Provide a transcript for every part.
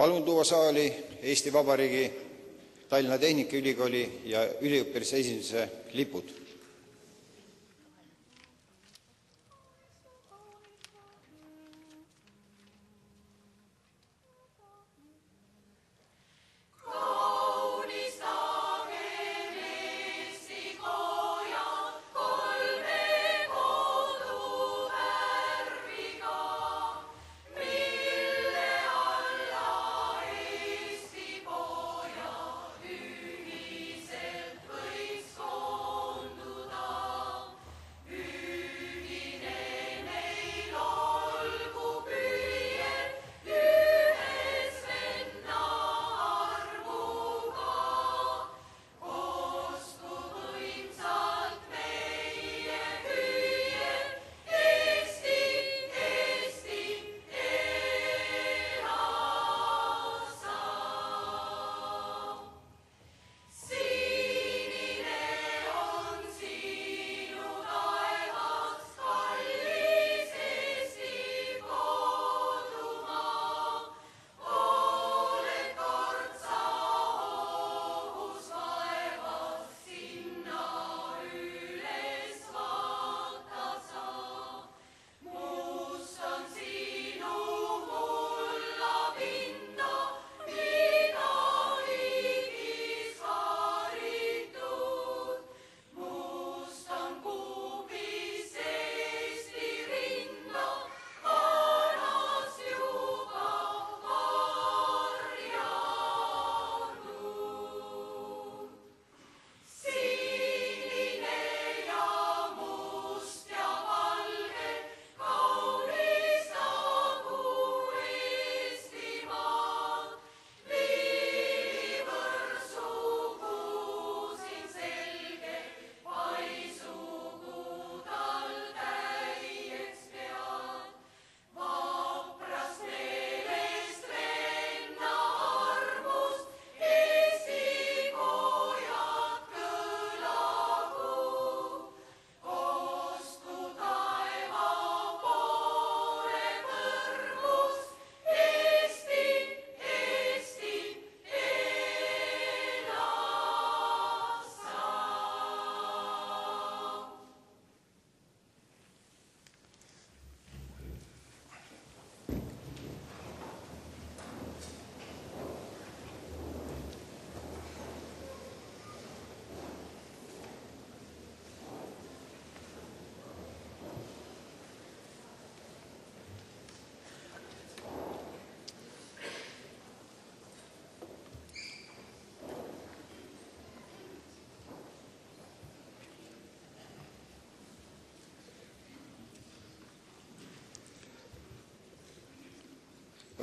Palun tuua saali Eesti Vabariigi Tallinna Tehnikaülikooli ja üliõpilase esinduse lipud.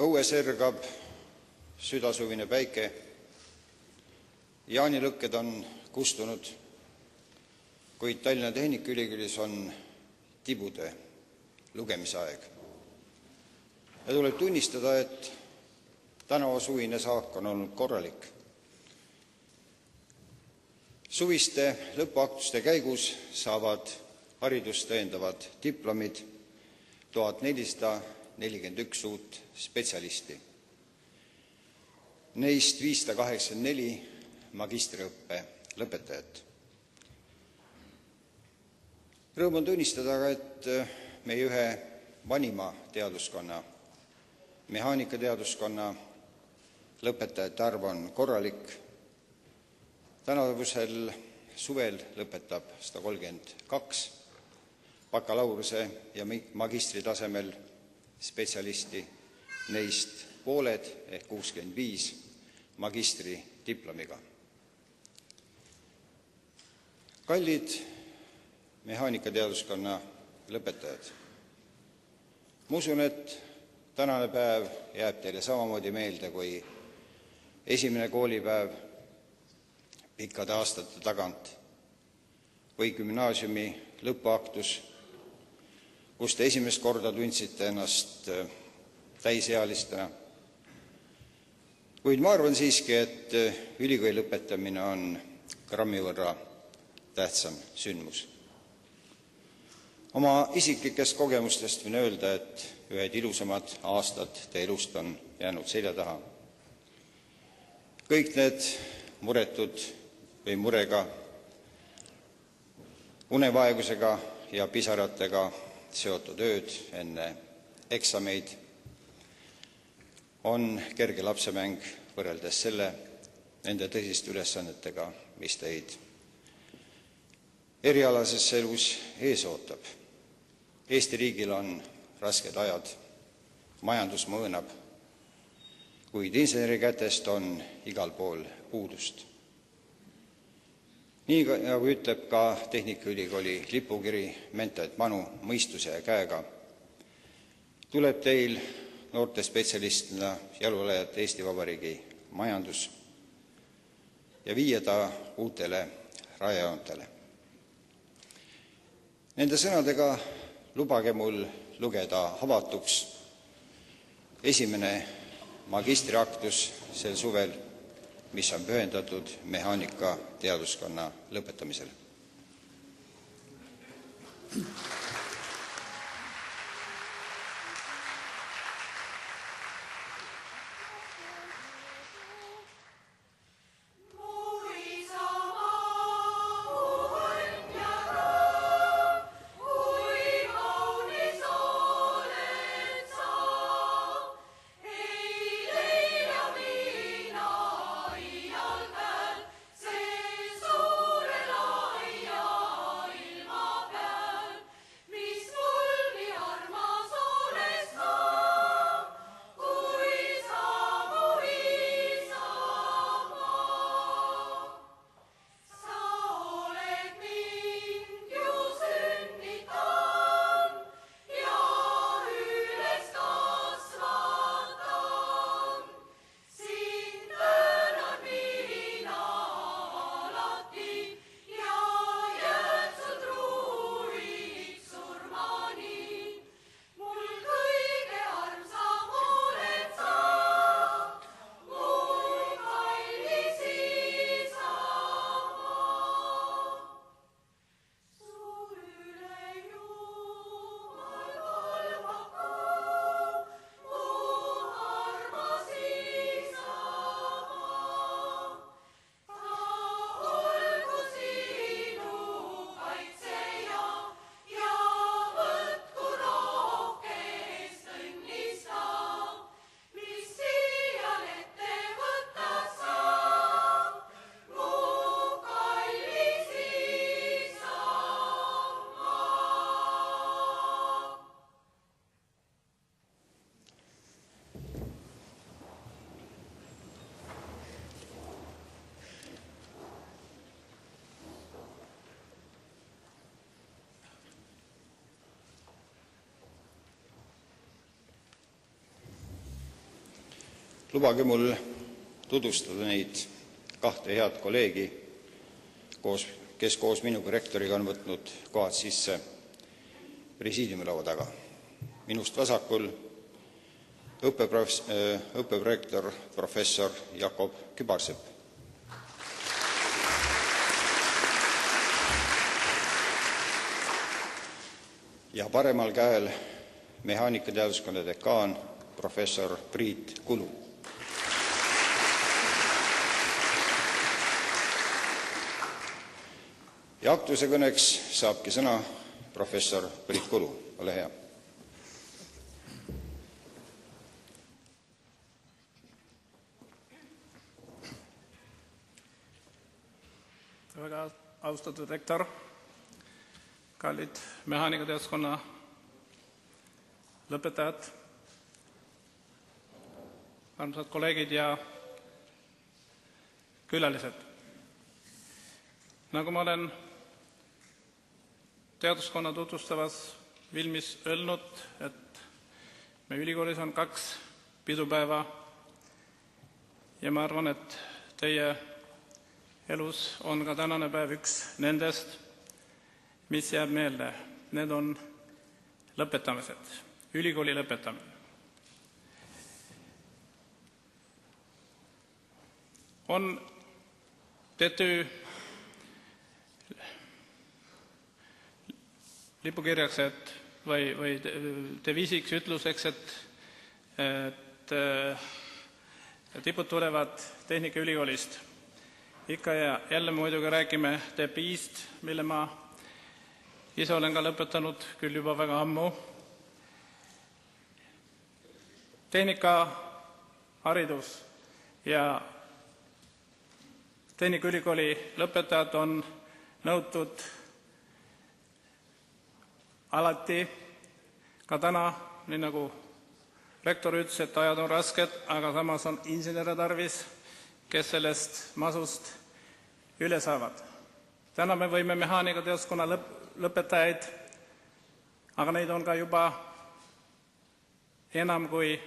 Õues ergab südasuvine päike, jaanilõkked on kustunud, kuid Tallinna Tehnikaülikoolis on tibude lugemisaeg. Ja tuleb tunnistada, et tänavasuvine saak on olnud korralik. Suviste lõpuaktuste käigus saavad haridust tõendavad diplomid 1441 uut spetsialisti. Neist 584 magistriõppe lõpetajat. Rõõm on tunnistada, et meie ühe vanima teaduskonna, mehaanikateaduskonna lõpetajate arv on korralik. Tänavusel suvel lõpetab 132 bakalaureuse ja magistritasemel spetsialisti, neist pooled ehk 65 magistridiplomiga. Kallid mehaanikateaduskonna lõpetajad, ma usun, et tänane päev jääb teile samamoodi meelde kui esimene koolipäev pikkade aastate tagant või gümnaasiumi lõpuaktus, kus te esimest korda tundsite ennast täisealistena. Kuid ma arvan siiski, et ülikooli lõpetamine on grammi võrra tähtsam sündmus. Oma isiklikest kogemustest võin öelda, et ühed ilusamad aastad te elust on jäänud selja taha. Kõik need muretud või murega, unevaegusega ja pisaratega seotud ööd enne eksameid on kerge lapsemäng võrreldes nende tõsiste ülesannetega, mis teid erialases elus ees ootab. Eesti riigil on rasked ajad, majandus mõõnab, kuid inseneri kätest on igal pool puudust. Nii nagu ütleb ka Tehnikaülikooli lipukiri Menta et manu, mõistuse ja käega, tuleb teil noorte spetsialistina jalule ajada Eesti Vabariigi majandus ja viia ta uutele rajajoontele. Nende sõnadega lubage mul lugeda avatuks esimene magistriaktus sel suvel, mis on pühendatud mehaanika teaduskonna lõpetamisele. Lubage mul tutvustada neid kahte head kolleegi, kes koos minuga rektoriga on võtnud kohad sisse presiidiumi laua taga. Minust vasakul õppeprorektor professor Jakob Kübarsepp. Ja paremal käel mehaanikateaduskonna dekaan professor Priit Kulu. Ja aktuse kõneks saabki sõna professor Priit Kulu. Ole hea. Väga austatud rektor, kallid mehaanikateaduskonna lõpetajad, armsad kolleegid ja külalised. Nagu ma olen teaduskonna tutvustavas filmis öelnud, et me ülikoolis on 2 pidupäeva ja ma arvan, et teie elus on ka tänane päev üks nendest, mis jääb meelde. Need on lõpetamised, ülikooli lõpetamine. On TTÜ lipukirjaks või deviisiks ütluseks, et tipud tulevad Tehnikaülikoolist. Ikka ja jälle muidugi räägime TPI-st, mille ma ise olen ka lõpetanud küll juba väga ammu. Tehnikaharidus ja Tehnikaülikooli lõpetajad on nõutud alati, ka täna, nii nagu rektor ütles, et ajad on rasked, aga samas on insenere tarvis, kes sellest masust üle saavad. Täna me võime mehaanikateaduskonna lõpetajaid, aga neid on ka juba enam kui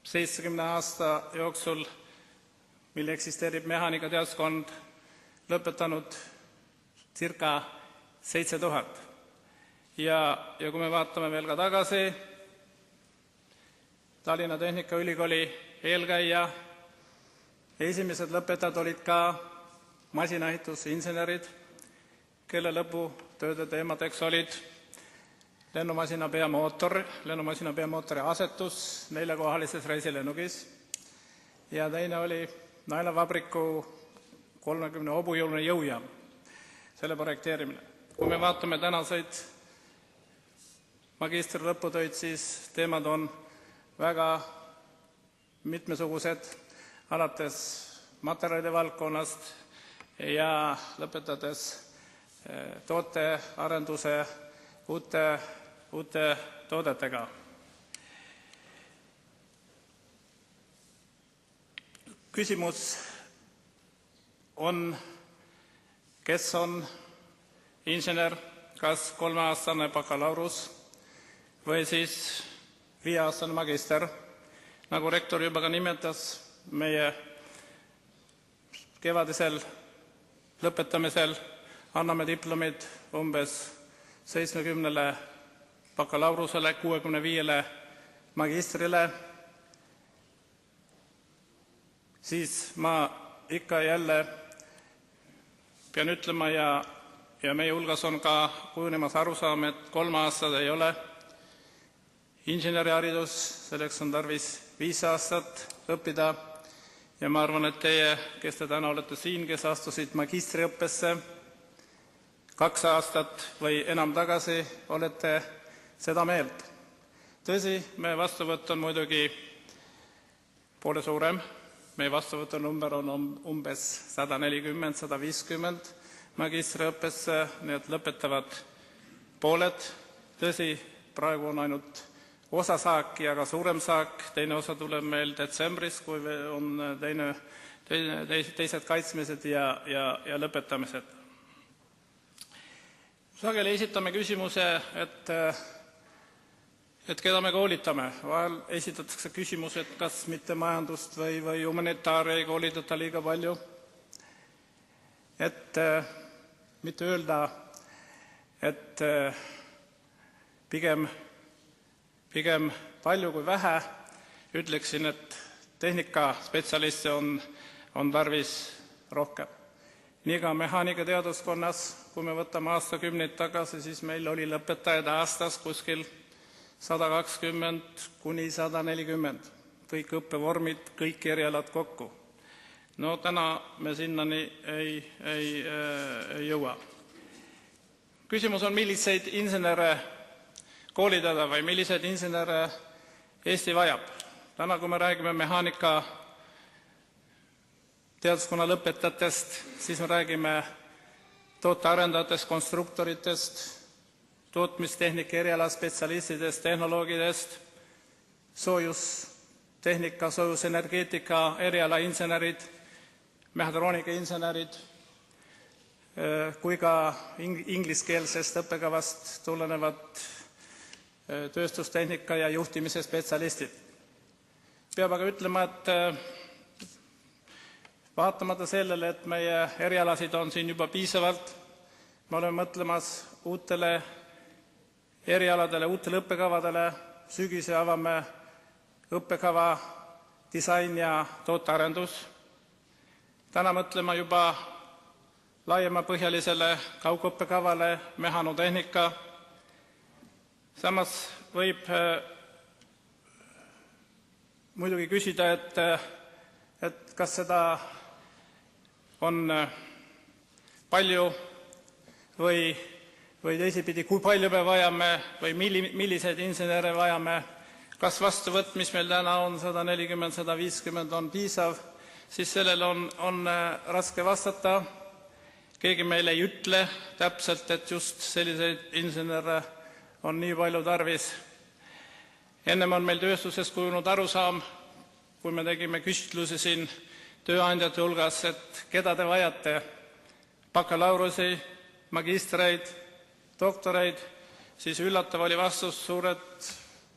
70 aasta jooksul, mil eksisteerib mehaanikateaduskond, lõpetanud circa 7000. Ja kui me vaatame veel ka tagasi, Tallinna Tehnikaülikooli eelkäija esimesed lõpetajad olid ka masinaehitusinsenerid, kelle lõputööde teemadeks olid lennumasina peamootori asetus 4-kohalises reisilennukis ja teine oli naelavabriku 30 hobujõuline jõujaam, selle projekteerimine. Kui me vaatame tänaseid magistri lõputöid, siis teemad on väga mitmesugused, alates materjalide valdkonnast ja lõpetades tootearenduse uute toodetega. Küsimus on, kes on insener, kas 3-aastane bakalaureus või siis 5-aastane magister. Nagu rektor juba ka nimetas, meie kevadisel lõpetamisel anname diplomid umbes 70 bakalaureusele, 65 magistrile, siis ma ikka jälle pean ütlema ja meie hulgas on ka kujunemas arusaam, et 3 aastat ei ole inseneriharidus, selleks on tarvis 5 aastat õppida ja ma arvan, et teie, kes te täna olete siin, kes astusid magistriõppesse 2 aastat või enam tagasi, olete seda meelt. Tõsi, meie vastuvõtt on muidugi poole suurem, meie vastuvõtu number on umbes 140-150 magistriõppesse, nii et lõpetavad pooled. Tõsi, praegu on ainult osa saaki, aga suurem saak, teine osa tuleb meil detsembris, kui on teised kaitsmised ja lõpetamised. Sageli esitame küsimuse, et keda me koolitame. Vahel esitatakse küsimus, et kas mitte majandust või humanitaari ei koolitata liiga palju. Et mitte öelda, et pigem palju kui vähe, ütleksin, et tehnikaspetsialiste on tarvis rohkem. Nii ka mehaanikateaduskonnas, kui me võtame aastakümneid tagasi, siis meil oli lõpetajaid aastas kuskil 120 kuni 140. Kõik õppevormid, kõik erialad kokku. No täna me sinnani ei jõua. Küsimus on, milliseid insenere koolitada või milliseid insenere Eesti vajab. Täna, kui me räägime mehaanika teaduskonna lõpetajatest, siis me räägime tootearendajatest, konstruktoritest, tootmistehnika eriala spetsialistidest, tehnoloogidest, soojustehnika, soojusenergeetika eriala insenerid, mehhatroonika insenerid, kui ka ingliskeelsest õppekavast tulenevad tööstustehnika ja juhtimise spetsialistid. Peab aga ütlema, et vaatamata sellele, et meie erialasid on siin juba piisavalt, me oleme mõtlemas uutele erialadele, uutele õppekavadele, sügise avame õppekava disain ja tootearendus. Täna mõtlema juba laiemapõhjalisele kaugõppekavale mehanotehnika. Samas võib muidugi küsida, et kas seda on palju või teisipidi, kui palju me vajame või milliseid insenere vajame, kas vastuvõtt, mis meil täna on 140-150 on piisav, siis sellel on raske vastata. Keegi meil ei ütle täpselt, et just selliseid insenere on nii palju tarvis. Ennem on meil tööstuses kujunud arusaam, kui me tegime küsitlusi siin tööandjate hulgas, et keda te vajate, bakalaureuse, magistreid, doktoreid, siis üllatav oli vastus suured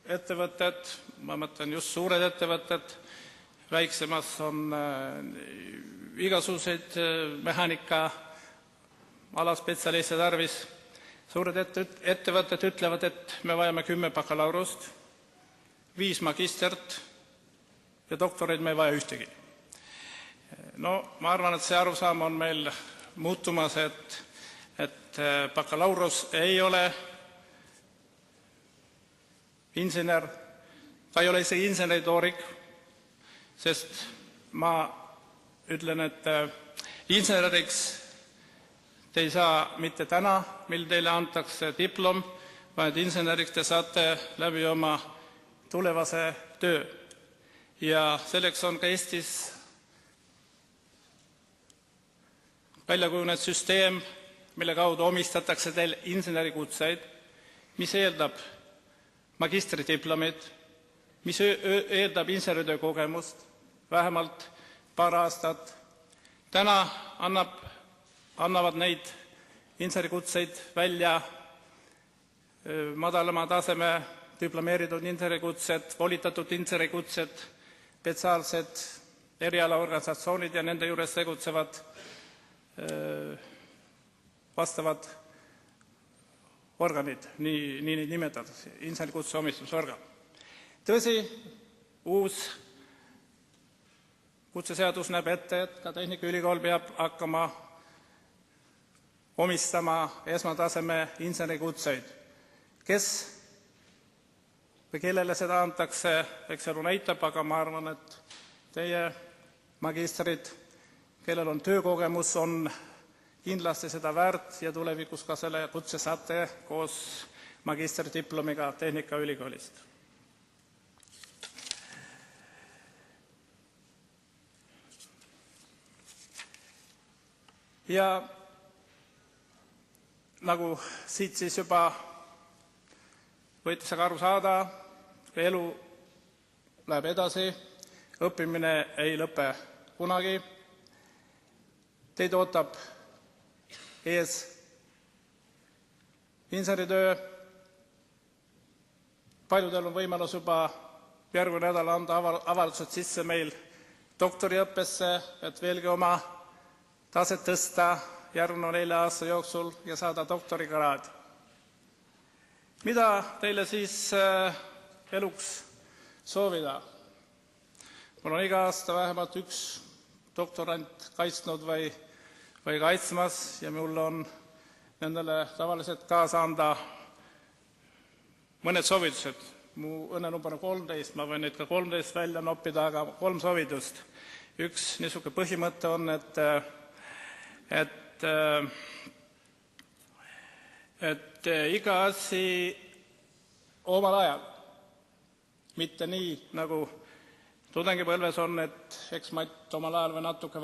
ettevõtted, ma mõtlen just suured ettevõtted, väiksemas on igasuguseid mehaanika alaspetsialiste tarvis. Suured ettevõtted ütlevad, et me vajame 10 bakalaurust, 5 magistert ja doktoreid me ei vaja ühtegi. No, ma arvan, et see arusaam on meil muutumas, et bakalaureus ei ole insener, ta ei ole isegi inseneritoorik, sest ma ütlen, et inseneriks te ei saa mitte täna, mil teile antakse diplom, vaid inseneriks te saate läbi oma tulevase töö. Ja selleks on ka Eestis välja kujunenud süsteem, mille kaudu omistatakse teil insenerikutseid, mis eeldab magistridiplomit, mis eeldab inseneritöö kogemust, vähemalt paar aastat. Täna annavad neid insenerikutseid välja madalama taseme diplomeeritud insenerikutsed, volitatud insenerikutsed, spetsiaalsed erialaorganisatsioonid ja nende juures tegutsevad vastavad organid, nii nimetatud, insenerikutse omistusorgan. Tõsi, uus kutseseadus näeb ette, et ka Tehnikaülikool peab hakkama omistama esmataseme insenerikutseid. Kes või kellele seda antakse, eks elu näitab, aga ma arvan, et teie magistrid, kellel on töökogemus, on kindlasti seda väärt ja tulevikus ka selle kutse saate koos magistridiplomiga Tehnikaülikoolist. Ja nagu siit siis juba võite aru saada, elu läheb edasi, õppimine ei lõpe kunagi. Teid ootab ees inseneritöö. Paljudel on võimalus juba järgmine nädal anda avaldused sisse meil doktoriõppesse, et veelgi oma taset tõsta järgmine 4 aasta jooksul ja saada doktorikraad. Mida teile siis eluks soovida? Mul on iga aasta vähemalt üks doktorant kaitsnud või kaitsmas ja mul on nendele tavaliselt kaasa anda mõned soovitused. Mu õnnenumber on 13, ma võin neid ka 13 välja noppida, aga 3 soovitust. Üks niisugune põhimõte on, et iga asi omal ajal, mitte nii, nagu tudengipõlves on, et eks Matt omal ajal või natuke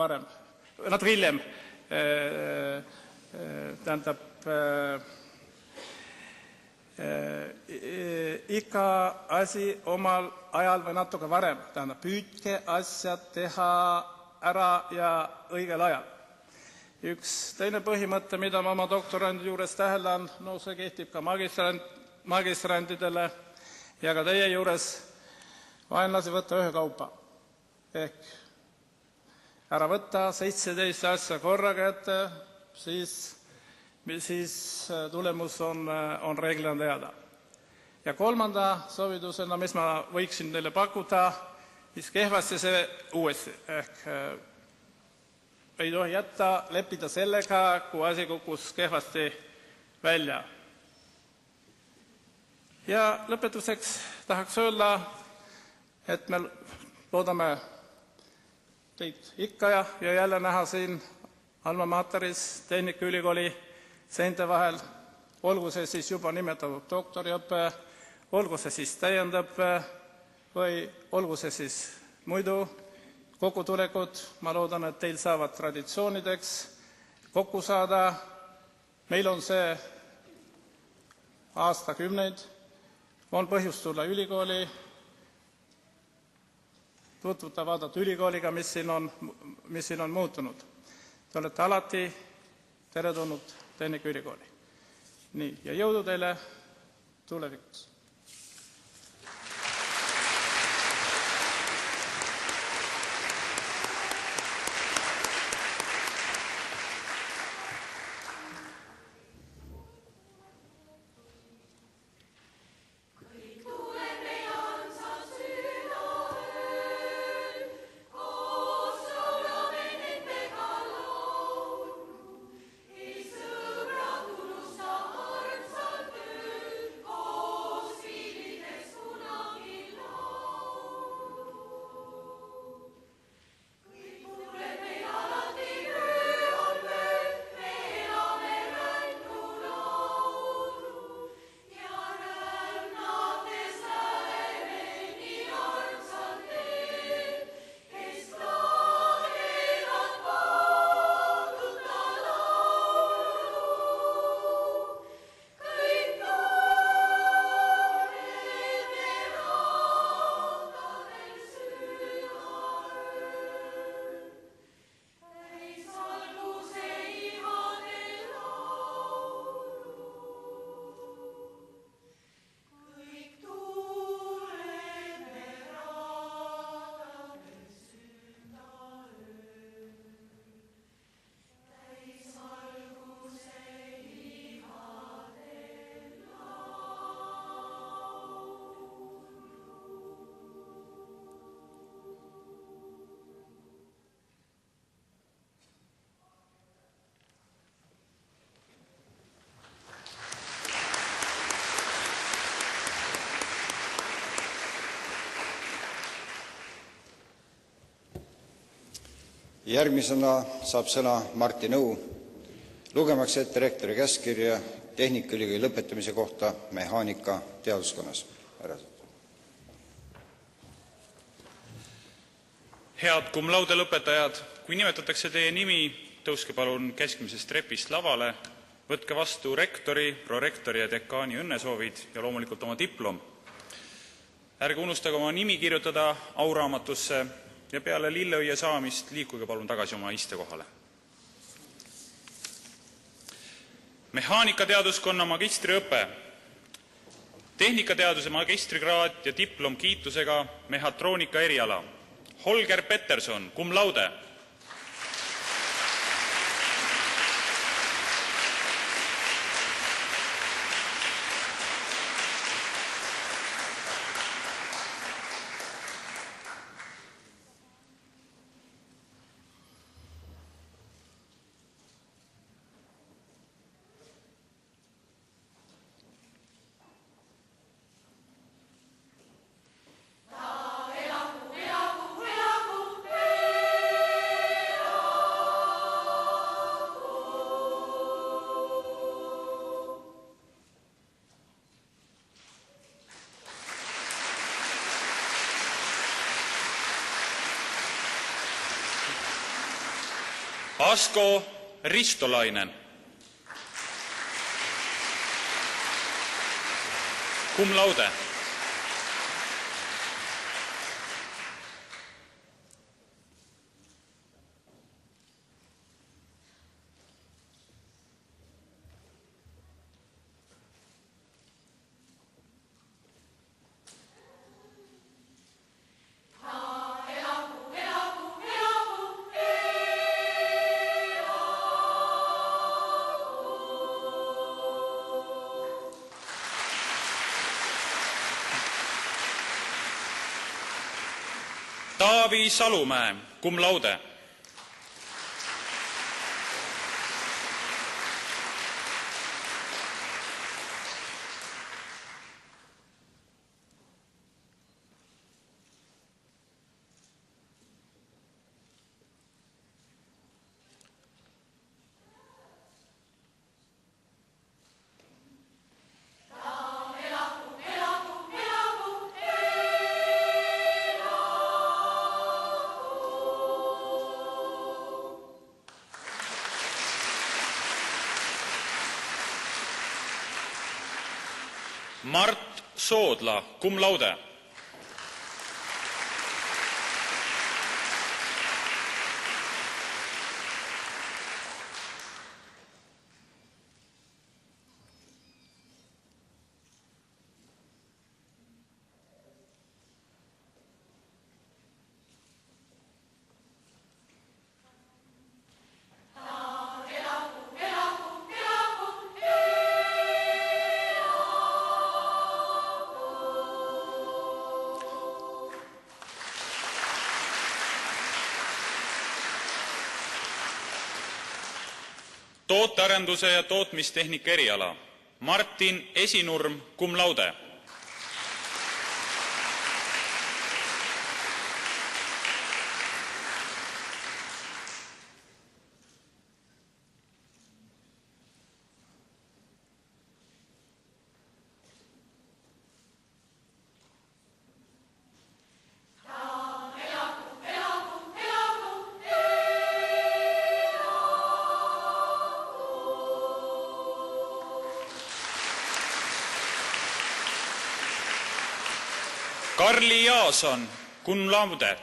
hiljem, tähendab, iga asi omal ajal või natuke varem, tähendab, püüdke asjad teha ära ja õigel ajal. Üks teine põhimõte, mida ma oma doktorandi juures täheldan, no see kehtib ka magistrandidele ja ka teie juures, vaenlasi võtta ühe kaupa. Ehk ära võtta 17 asja korraga ette, siis tulemus on reeglina teada. Ja kolmanda soovitusena, mis ma võiksin teile pakkuda, siis kehvasti see uuesti. Ehk ei tohi jätta, leppida sellega, kui asi kukkus kehvasti välja. Ja lõpetuseks tahaks öelda, et me loodame teid ikka ja jälle näha siin Alma Materis Tehnikaülikooli seinte vahel, olgu see siis juba nimetatud doktoriõpe, olgu see siis täiendõpe või olgu see siis muidu kokkutulekud. Ma loodan, et teil saavad traditsioonideks kokku saada. Meil on see aastakümneid, on põhjust tulla ülikooli, tutvuda, vaadata ülikooliga, mis siin on muutunud. Te olete alati teretulnud Tehnikaülikooli. Nii, ja jõudu teile tulevikus! Järgmisena saab sõna Martin Õu, lugemaks ette rektori käskkirja Tehnikaülikooli lõpetamise kohta mehaanika teaduskonnas. Head cum laude lõpetajad, kui nimetatakse teie nimi, tõuske palun keskmisest trepist lavale, võtke vastu rektori, prorektori ja dekaani õnnesoovid ja loomulikult oma diplom. Ärge unustage oma nimi kirjutada auraamatusse ja peale lilleõie saamist liikuge palun tagasi oma istekohale. Mehaanikateaduskonna magistriõpe. Tehnikateaduse magistrikraad ja diplom kiitusega mehhatroonika eriala. Holger Peterson, cum laude. Asko Ristolainen. Cum laude. Taavi Salumäe, cum laude. Mart Soodla, cum laude. Tootearenduse ja tootmistehnika eriala. Martin Esinurm, cum laude. Karli Jaason, cum laude.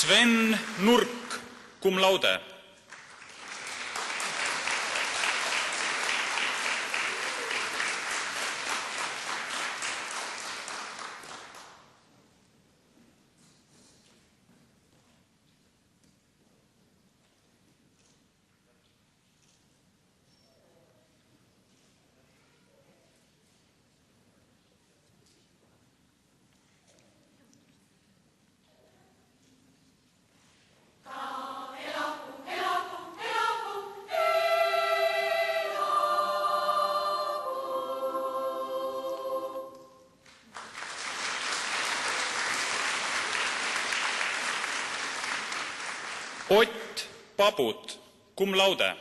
Sven Nurk, cum laude. Ott Pabut, cum laude.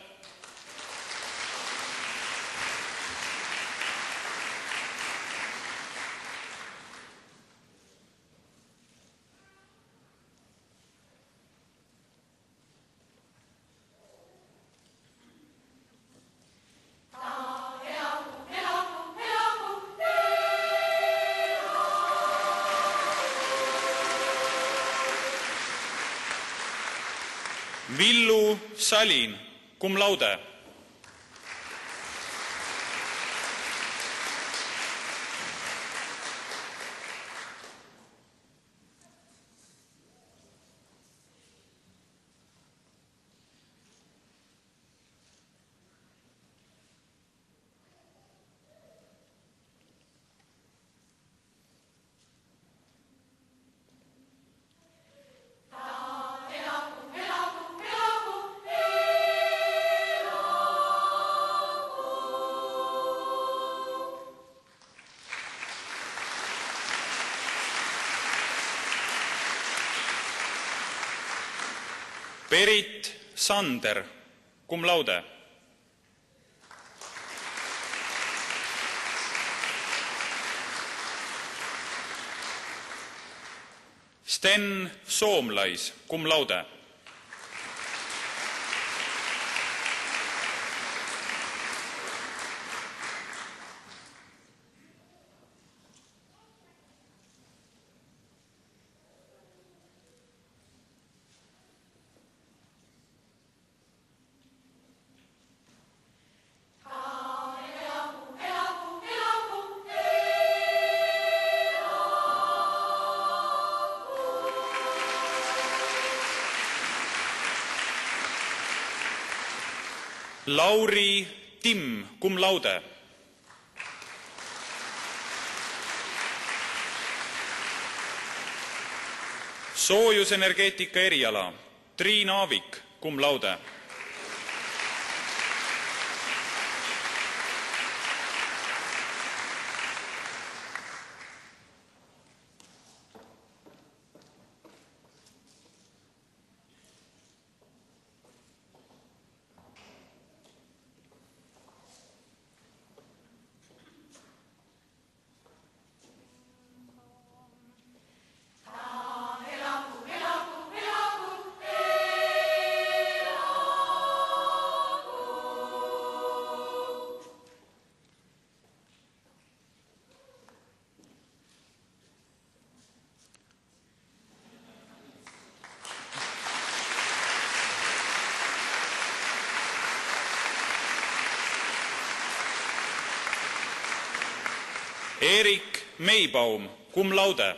Villu Salin, cum laude. Berit Sander, cum laude. Sten Soomlais, cum laude. Lauri Timm, cum laude. Soojusenergeetika eriala. Triin Aavik, cum laude. Erik Meibaum, cum laude.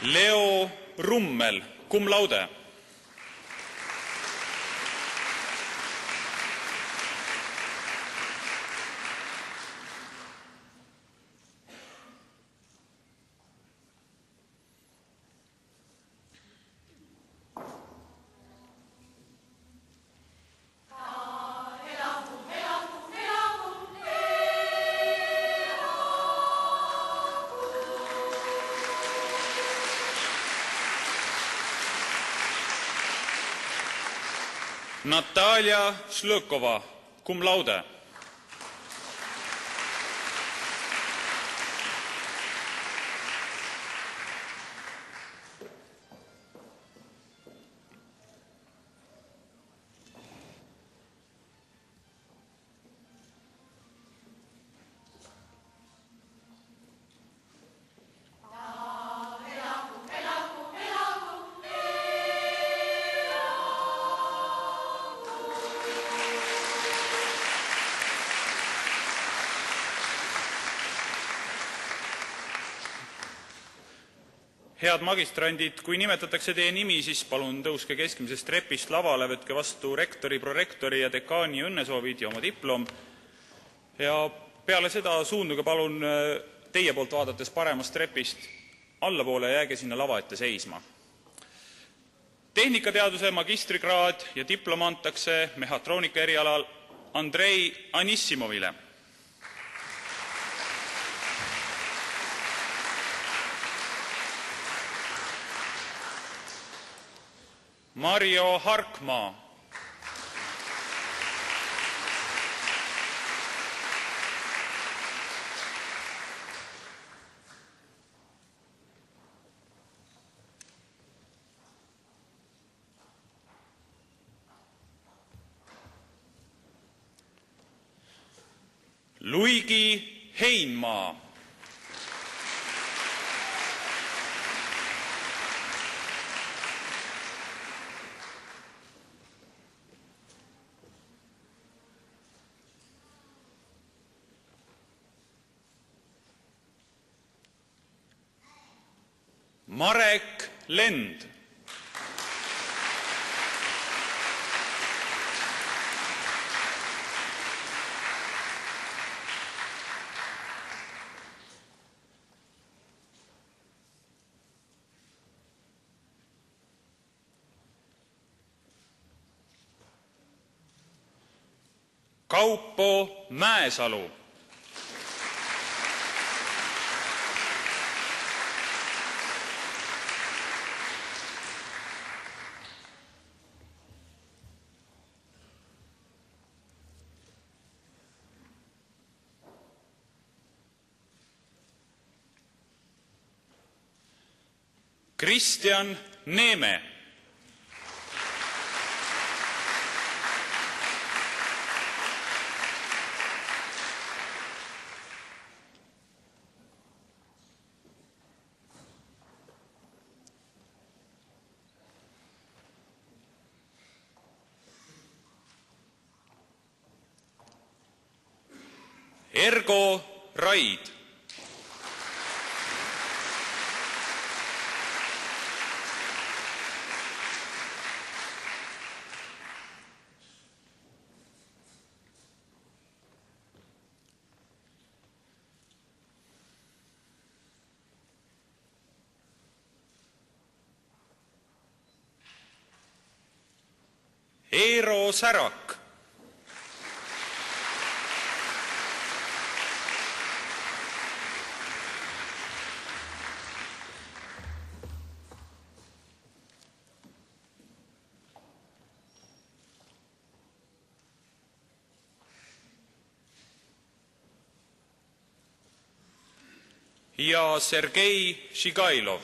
Leo Rummel, cum laude. Natalia Šlõkova, cum laude. Head magistrandid, kui nimetatakse teie nimi, siis palun tõuske keskmisest trepist lavale, võtke vastu rektori, prorektori ja dekaani õnnesoovid ja oma diplom. Ja peale seda suunduge palun teie poolt vaadates paremast trepist allapoole ja jääge sinna lava ette seisma. Tehnikateaduse magistrikraad ja diplom antakse mehhatroonika erialal Andrei Anissimovile. Mario Harkmaa. Luigi Heinmaa. Marek Lend. Kaupo Mäesalu. Kristjan Neeme. Ergo Raid. Eero Särak. ja Sergei Šigailov.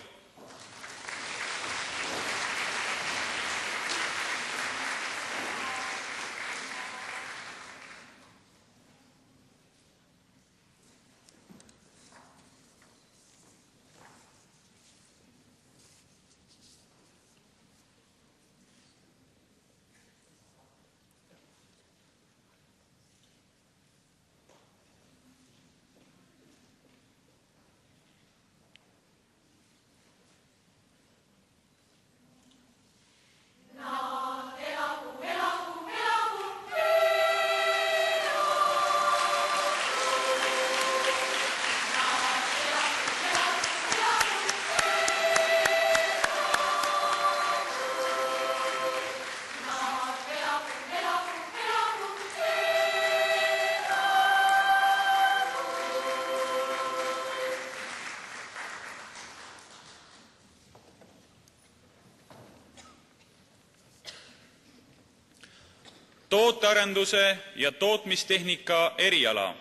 Tootearenduse ja tootmistehnika eriala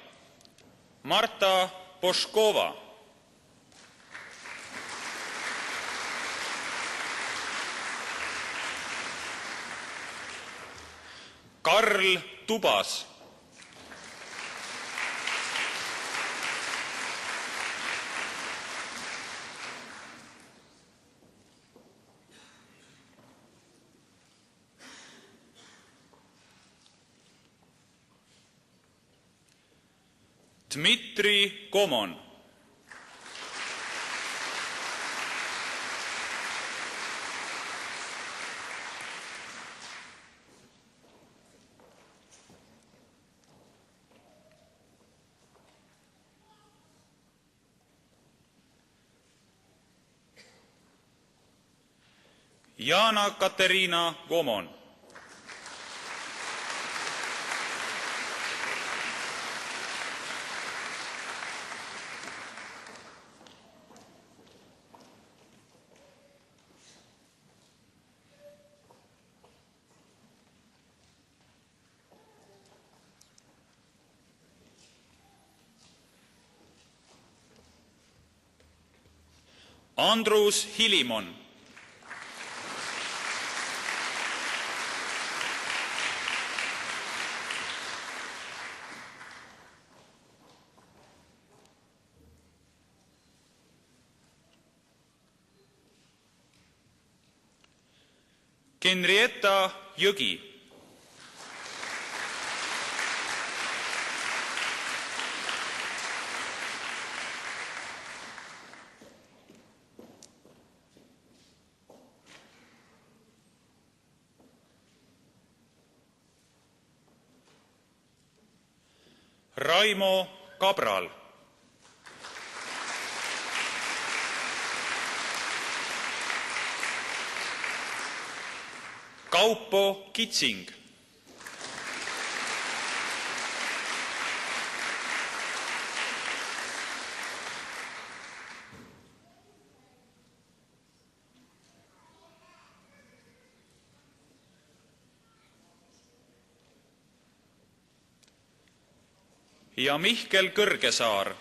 Marta Poškova. Karl Tubas. Dmitri Komon. Jana Katerina Gomon. Andrus Hilimon. Henrietta Jõgi. Raimo Kabral. Kaupo Kitsing. Ja Mihkel Kõrgesaar.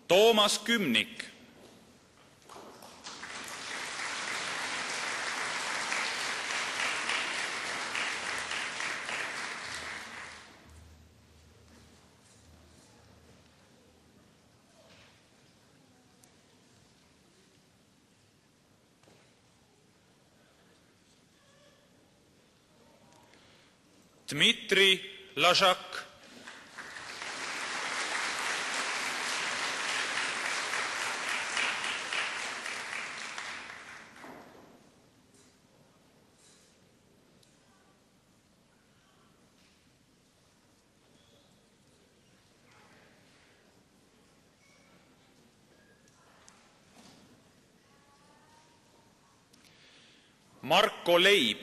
Toomas Kümnik. Dmitri Lažak, Marko Leib,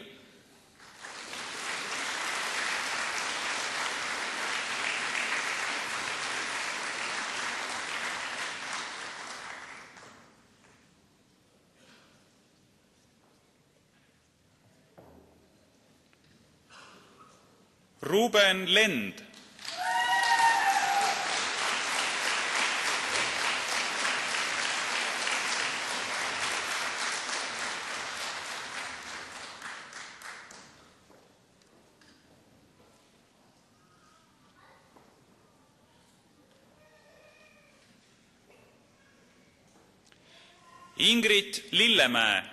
Ruben Lend, Ingrid Lillemäe,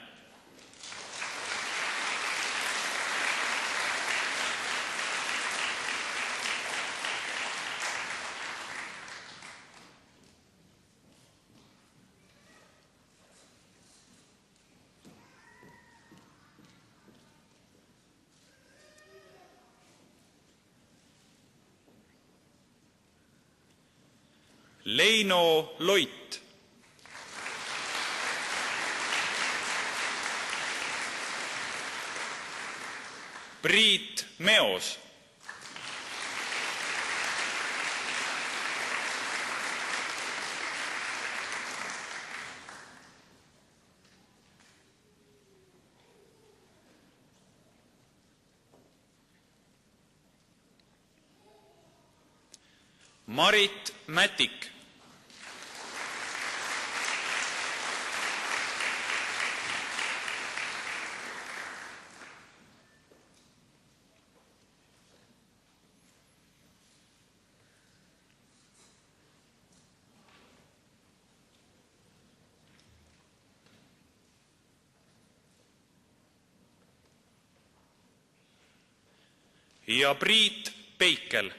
Leino Loit, Priit Meos, Marit Mätik, ja Priit Peikel.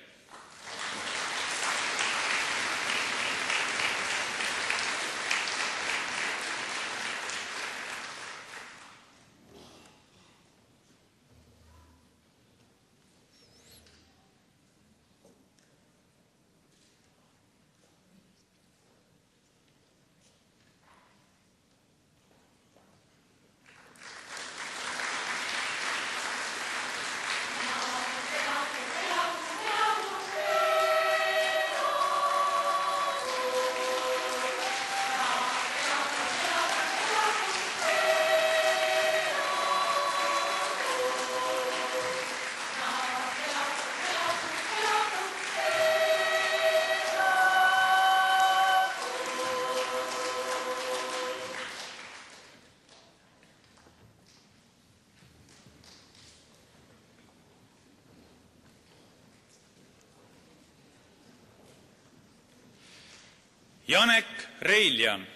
Janek Reiljan,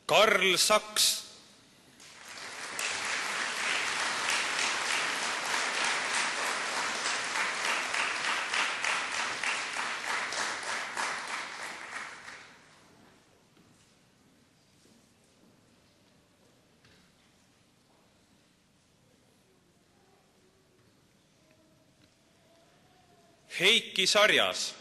Karl Saks, Heiki Sarjas,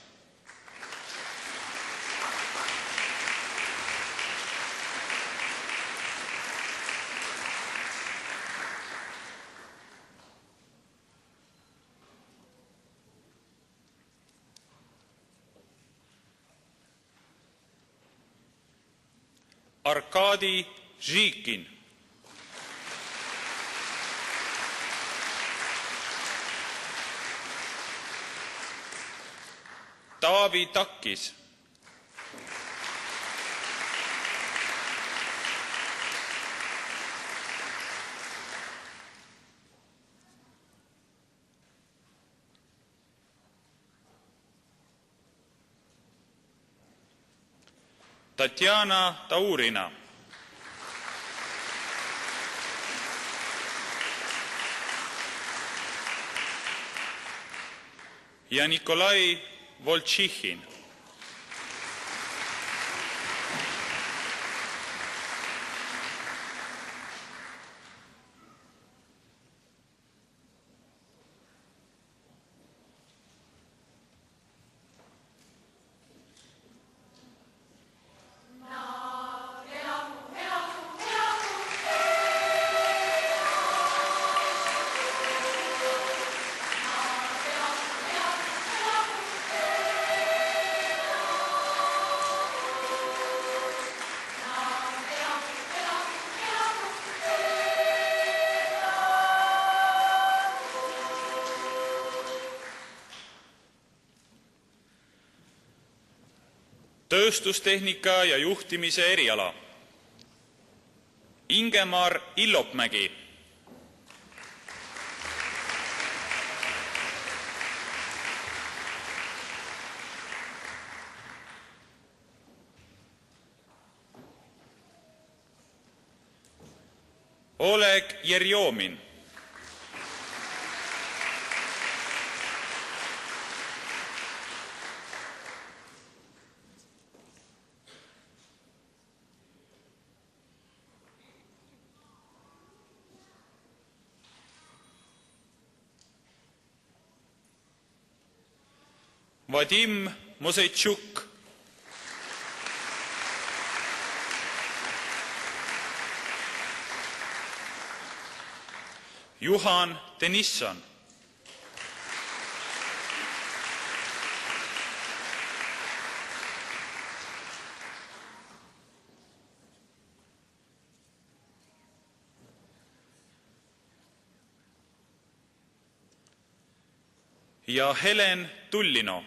Arkadi Žiikin, Taavi Takkis, Tatjana Taurina, ja Nikolai Voltšihhin. Tööstustehnika ja juhtimise eriala Ingemar Illopmägi, Oleg Jerjomin, Vadim Moseichuk, Juhan Denisson, ja Helen Tullino.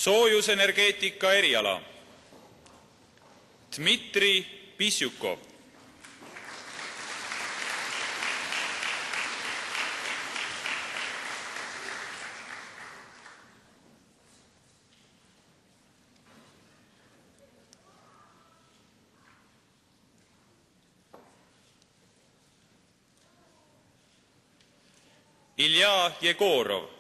Soojusenergeetika eriala Dmitri Pisjukov, Ilja Jegorov,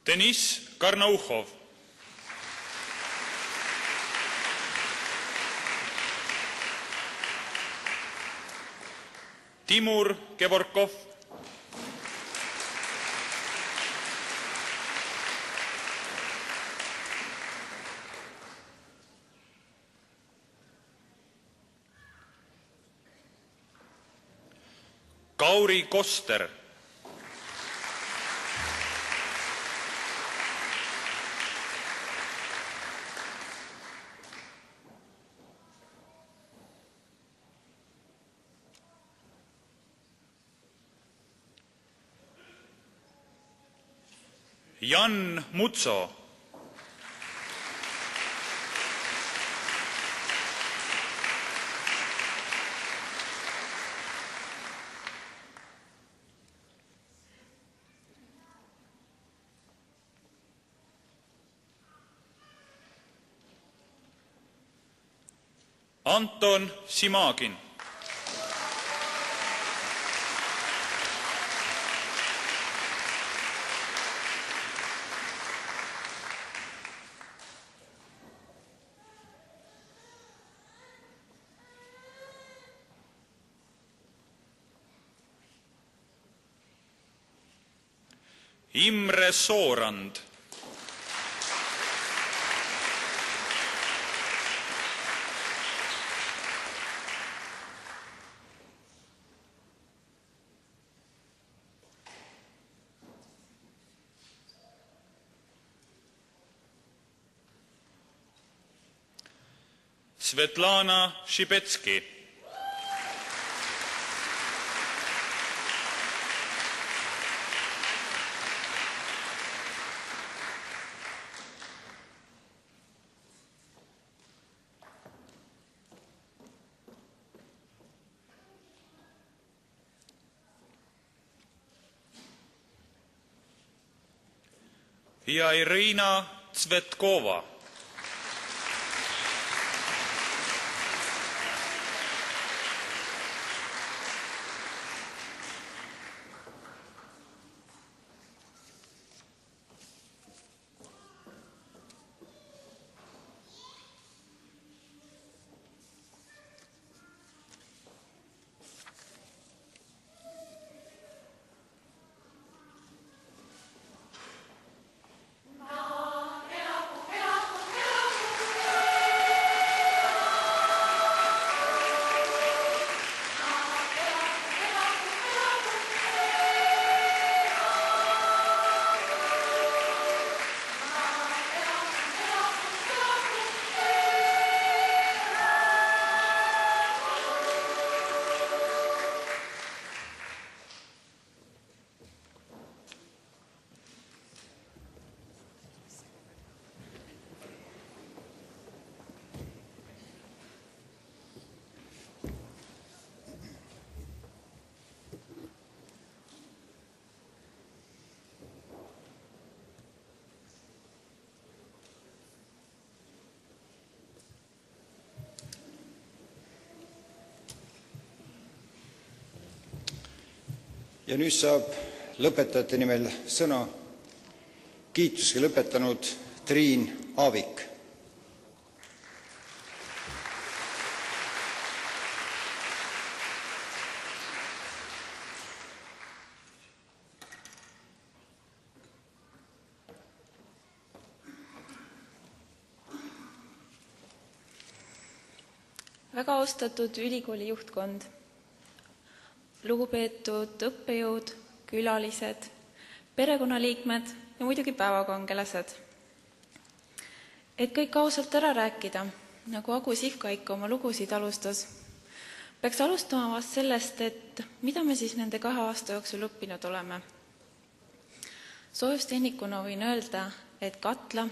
Denis Karnauhov, Timur Kevorkov, Kauri Koster, Jan Mutso, Anton Simagin, Imre Soorand. Svetlana Šibetski. Ja Irina Cvetkova. Ja nüüd saab lõpetajate nimel sõna kiitusega lõpetanud Triin Aavik. Väga austatud ülikooli juhtkond, lugupeetud õppejõud, külalised, perekonnaliikmed ja muidugi päevakangelased. Et kõik ausalt ära rääkida, nagu Agu Sihvka ikka oma lugusid alustas, peaks alustama vast sellest, et mida me siis nende 2 aasta jooksul õppinud oleme. Soojustehnikuna võin öelda, et katla,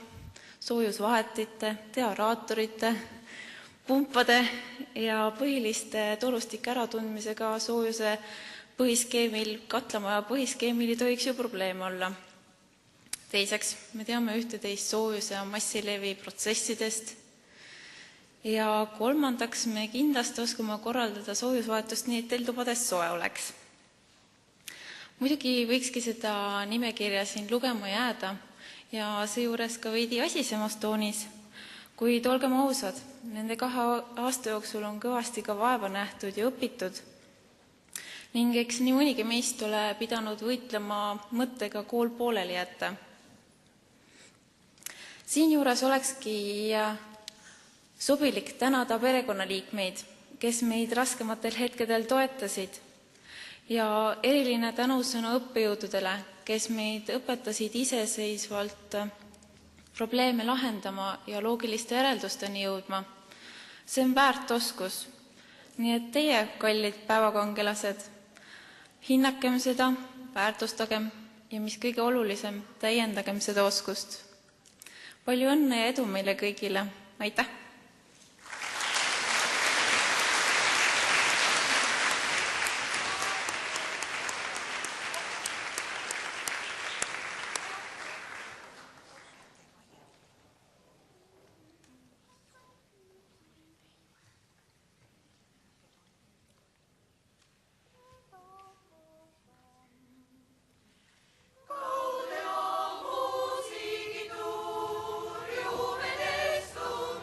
soojusvahetite, dearaatorite, pumpade ja põhiliste torustike äratundmisega soojuse põhiskeemil, katlamaja põhiskeemil ei tohiks ju probleeme olla. Teiseks, me teame ühte-teist soojuse ja massilevi protsessidest. Ja kolmandaks, me kindlasti oskame korraldada soojusvahetust nii, et teil tubades soe oleks. Muidugi võikski seda nimekirja siin lugema jääda ja seejuures ka veidi asisemas toonis, kuid olgem ausad, nende 2 aasta jooksul on kõvasti ka vaeva nähtud ja õpitud. Ning eks nii mõnigi meist ole pidanud võitlema mõttega kool pooleli jätta. Siinjuures olekski sobilik tänada perekonnaliikmeid, kes meid raskematel hetkedel toetasid. Ja eriline tänusõna õppejõududele, kes meid õpetasid iseseisvalt probleeme lahendama ja loogiliste järeldusteni jõudma. See on väärt oskus. Nii et teie, kallid päevakangelased, hinnakem seda, väärtustagem ja mis kõige olulisem, täiendagem seda oskust. Palju õnne ja edu meile kõigile. Aitäh! Gaudeamus igitur, Juvenestum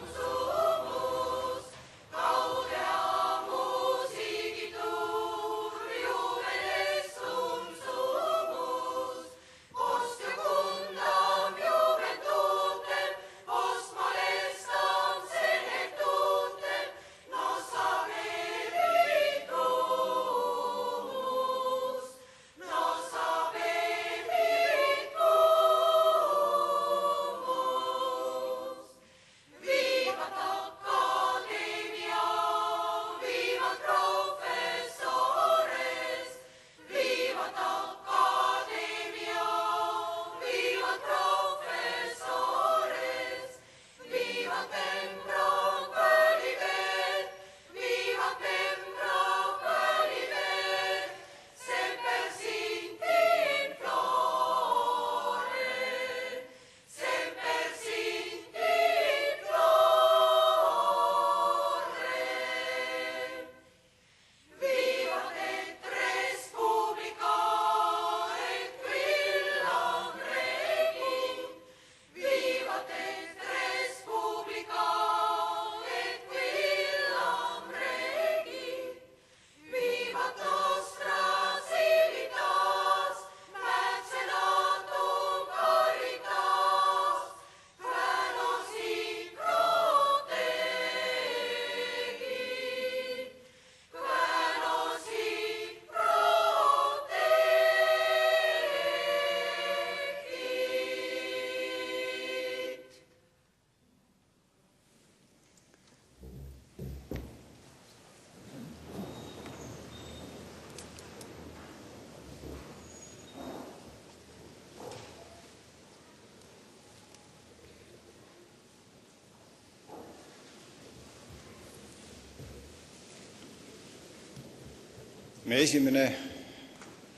Meie esimene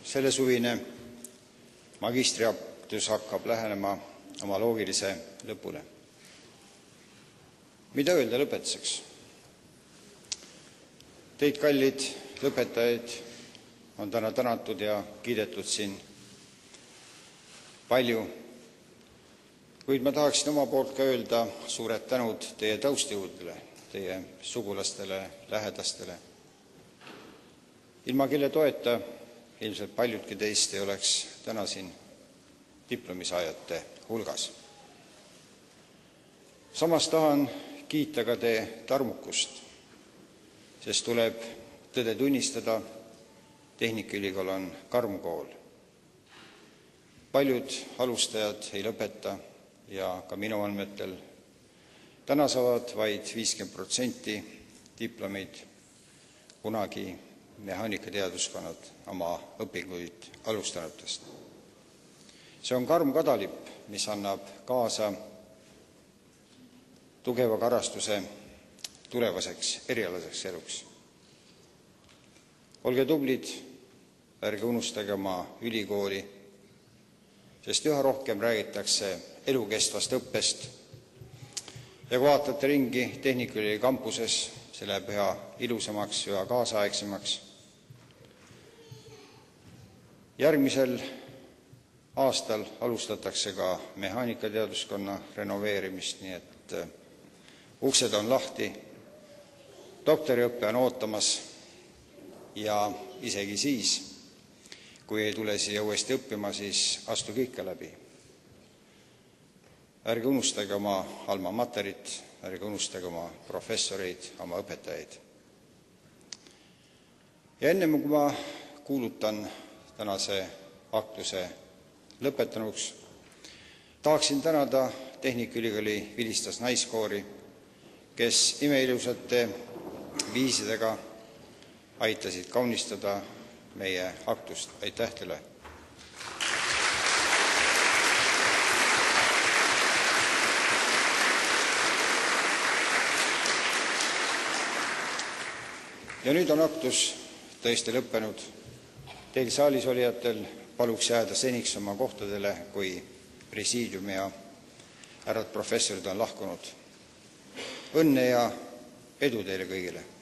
sellesuvine magistriõppus hakkab lähenema oma loogilise lõpule. Mida öelda lõpetuseks? Teid, kallid lõpetajaid, on täna tänatud ja kiidetud siin palju, kuid ma tahaksin oma poolt ka öelda suured tänud teie taustjõududele, teie sugulastele, lähedastele, ilma kelle toeta ilmselt paljudki teist ei oleks täna siin diplomisaajate hulgas. Samas tahan kiita ka teie tarmukust, sest tuleb tõde tunnistada, Tehnikaülikool on karm kool. Paljud alustajad ei lõpeta ja ka minu andmetel täna saavad vaid 50% diplomeid kunagi mehaanikateaduskonnad oma õpinguid alustanutest. See on karm kadalipp, mis annab kaasa tugeva karastuse tulevaseks erialaseks eluks. Olge tublid, ärge unustage oma ülikooli, sest üha rohkem räägitakse elukestvast õppest ja kui vaatate ringi Tehnikaülikooli kampuses, see läheb üha ilusamaks, üha kaasaegsemaks. Järgmisel aastal alustatakse ka mehaanikateaduskonna renoveerimist, nii et uksed on lahti, doktoriõppe on ootamas ja isegi siis, kui ei tule siia uuesti õppima, siis astuge ikka läbi. Ärge unustage oma alma materit, ärge unustage oma professoreid, oma õpetajaid. Ja enne kui ma kuulutan tänase aktuse lõpetanuks, tahaksin tänada Tehnikaülikooli Vilistas naiskoori, kes imeilusate viisidega aitasid kaunistada meie aktust. Aitäh teile! Ja nüüd on aktus tõesti lõppenud. Teil saalis olijatel paluks jääda seniks oma kohtadele, kui presiidium ja härrad professorid on lahkunud. Õnne ja edu teile kõigile!